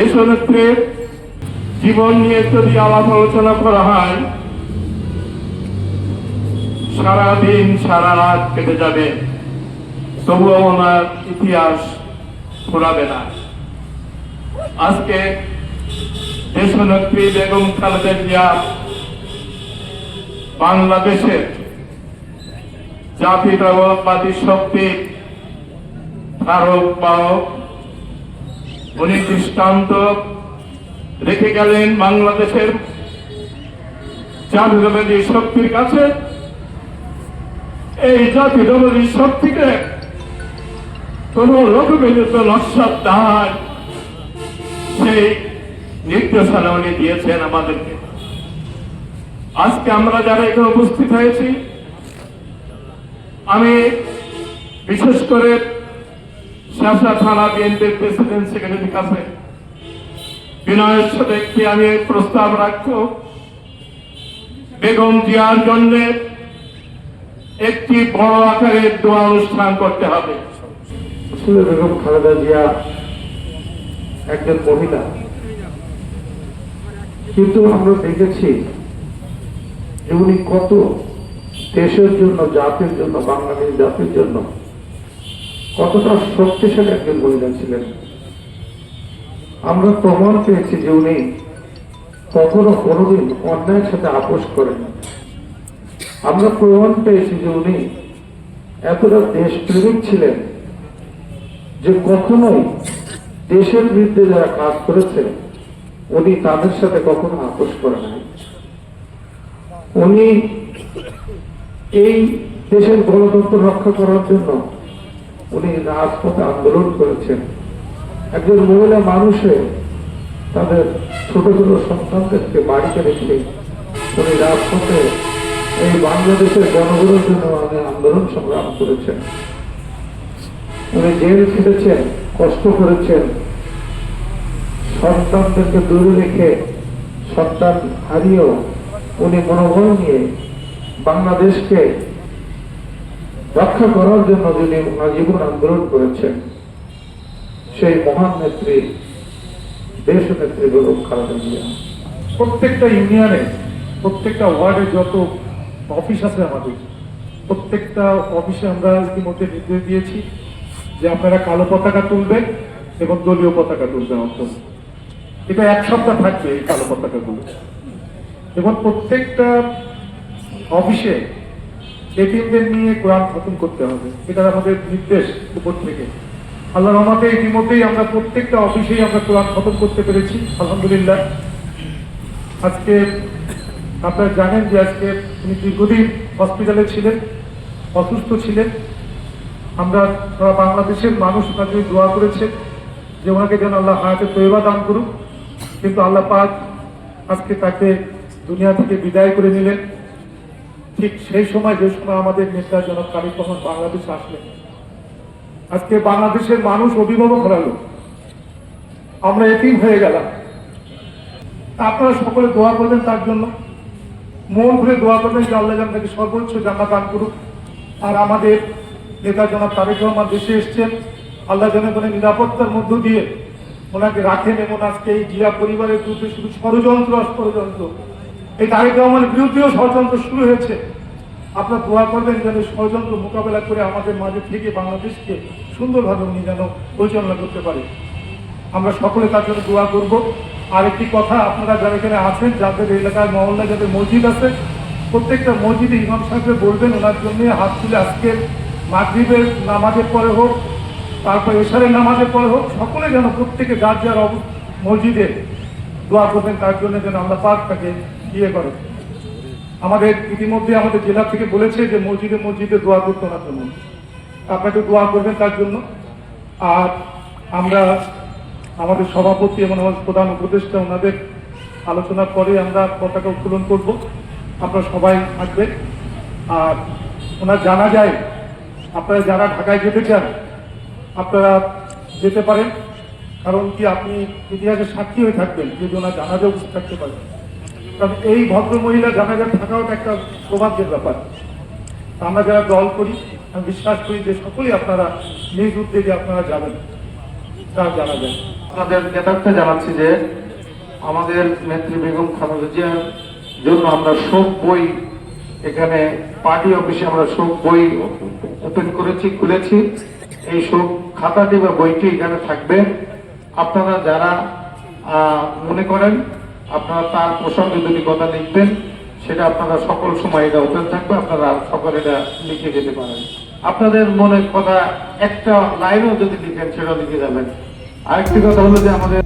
দেশনেত্রীর জীবন নিয়ে যদি আলাপ আলোচনা করা হয়, সারাদিন সারা রাত কেটে যাবে, তবুও ওনার ইতিহাস ফুরাবে না। আজকে দেশনেত্রী বেগম খালেদা জিয়া বাংলাদেশের জাতীয়তাবাদী শক্তির ধারক বাহক। উনি দৃষ্টান্ত রেখে গেলেন বাংলাদেশের জাতীয়তাবাদী শক্তির কাছে। এই জাতীয়তাবাদী শক্তিকে কোন রকমের নস্বাত দায় সেই নির্দেশনা উনি দিয়েছেন আমাদেরকে। আজকে আমরা যারা এখানে উপস্থিত হয়েছি, আমি বিশেষ করে শাসা থানা বিএনপির প্রেসিডেন্ট সেক্রেটারির কাছে বিনয়ের সাথে একটি আমি প্রস্তাব রাখব, বেগম জিয়ার জন্য একটি বড় আকারের দোয়া অনুষ্ঠান করতে হবে। বেগম খালেদা জিয়া একজন মহিলা, কিন্তু আমরা দেখেছি যে উনি কত দেশের জন্য, জাতির জন্য, বাংলাদেশ জাতির জন্য কতটা শক্তিশালী একজন মহিলা ছিলেন। আমরা প্রমাণ পেয়েছি যে উনি কখনো কোনোদিন অন্যায়ের সাথে আপোষ করেন। আমরা প্রমাণ পেয়েছি যে উনি এতটা দেশপ্রেমিক ছিলেন যে কখনোই দেশের বিরুদ্ধে যারা কাজ করেছে উনি তাদের সাথে কখনো আপোষ করেন নাই। উনি এই দেশের গণতন্ত্র রক্ষা করার জন্য উনি রাজপথে আন্দোলন করেছেন। একজন মহিলা মানুষে তাদের ছোট ছোট সন্তানদেরকে বাড়িতে রেখে উনি রাজপথে এই বাংলাদেশের জনগণের জন্য আন্দোলন সংগ্রাম করেছেন। উনি জেল খেটেছেন, কষ্ট করেছেন, সন্তানদেরকে দূরে রেখে, সন্তান হারিয়েও উনি মনোবল নিয়ে বাংলাদেশকে রক্ষা করার জন্য যিনি আজীবন আন্দোলন করেছেন, সেই মহান নেত্রী দেশনেত্রী বেগম খালেদা জিয়া। প্রত্যেকটা ইউনিয়নে, প্রত্যেকটা ওয়ার্ডে যত অফিস আছে আমাদের, প্রত্যেকটা অফিসে আমরা ইতিমধ্যে নির্দেশ দিয়েছি যে আপনারা কালো পতাকা তুলবেন এবং দলীয় পতাকা তুলবেন অন্তত। এটা এক সপ্তাহ থাকবে এই কালো পতাকাগুলো। এবং প্রত্যেকটা অফিসে এতিমদের নিয়ে কোরআন খতম করতে হবে, এটা আমাদের নির্দেশ উপর থেকে। আল্লাহর রহমতে ইতিমধ্যেই আমরা প্রত্যেকটা অফিসেই আমরা কোরআন খতম করতে পেরেছি, আলহামদুলিল্লাহ। আজকে আপনারা জানেন যে আজকে উনি দীর্ঘদিন হসপিটালে ছিলেন, অসুস্থ ছিলেন। আমরা বাংলাদেশের মানুষ ওনার জন্য দোয়া করেছে যে ওনাকে যেন আল্লাহ হায়াতে তৈবা দান করুক, কিন্তু আল্লাহ পাক আজকে তাকে দুনিয়া থেকে বিদায় করে নিলেন। ঠিক সেই সময়, যে সময় আমাদের নেতা জনাব তারেক রহমান বাংলাদেশে আসলেন, আজকে বাংলাদেশের মানুষ অভিভাবক হারালো, আমরা এতিম হয়ে গেলাম। আপনারা সকলে দোয়া করবেন তার জন্য, মন ভরে দোয়া করবেন যে আল্লাহ যেন তাকে সর্বোচ্চ জান্নাত দান করুক। আর আমাদের নেতা জনাব তারেক রহমান দেশে এসছেন, আল্লাহ যেন কোনো নিরাপত্তার মধ্য দিয়ে ওনাকে রাখেন। এবং আজকে এই জিয়া পরিবারের বিরুদ্ধে শুধু ষড়যন্ত্র, এই তারেক রহমানের বিরুদ্ধেও ষড়যন্ত্র শুরু হয়েছে। আপনারা দোয়া করবেন যেন ষড়যন্ত্র মোকাবেলা করে আমাদের মাঝে থেকে বাংলাদেশকে সুন্দরভাবে উনি যেন পরিচালনা করতে পারে। আমরা সকলে তার জন্য দোয়া করব। আর একটি কথা, আপনারা যারা এখানে আছেন, যাদের এলাকায় মহল্লায় যাদের মসজিদ আছে, প্রত্যেকটা মসজিদে ইমাম সাহেবকে বলবেন ওনার জন্য হাত তুলে আজকে মাগরিবের নামাজের পরে হোক, তারপর এশারের নামাজের পরে হোক, সকলে যেন প্রত্যেকে যার যার মসজিদে দোয়া করবেন তার জন্য, যেন আল্লাহ পাক তাকে ইয়ে করে। আমাদের ইতিমধ্যে আমাদের জেলা থেকে বলেছে যে মসজিদে মসজিদে দোয়া করতে ওনার জন্য, আপনাকে দোয়া করবেন তার জন্য। আর আমরা আমাদের সভাপতি এবং আমাদের প্রধান উপদেষ্টা ওনাদের আলোচনার পরে আমরা পতাকা উত্তোলন করব, আপনারা সবাই থাকবেন। আর ওনার জানা যায়, আপনারা যারা ঢাকায় যেতে চান আপনারা যেতে পারেন, কারণ কি আপনি ইতিহাসের সাক্ষী হয়ে থাকবেন যদি ওনার জানাজা উপস্থিত থাকতে পারেন। কারণ এই ভদ্র মহিলা জানাজা থাকাও একটা সৌভাগ্যের ব্যাপার। আমরা যারা দল করি, আমি বিশ্বাস করি যে সকলেই আপনারা নিজ উদ্যোগে আপনারা যাবেন, তার জানা যায়। আপনাদের জ্ঞাতার্থে জানাচ্ছি যে আমাদের নেত্রী বেগম খালেদা জিয়ার জন্য আমরা শোক বই এখানে পার্টি অফিসে আমরা শোক বই ওপেন করেছি, খুলেছি। এই শোক খাতাটি বা বইটি এখানে থাকবে। আপনারা যারা মনে করেন আপনারা তার প্রসঙ্গে যদি কথা লিখবেন, সেটা আপনারা সকল সময় এটা ওপেন থাকবে, আপনারা সকলে এটা লিখে যেতে পারেন। আপনাদের মনে কথা একটা লাইনও যদি লিখেন সেটা লিখে যাবেন। আরেকটি কথা হলো যে আমাদের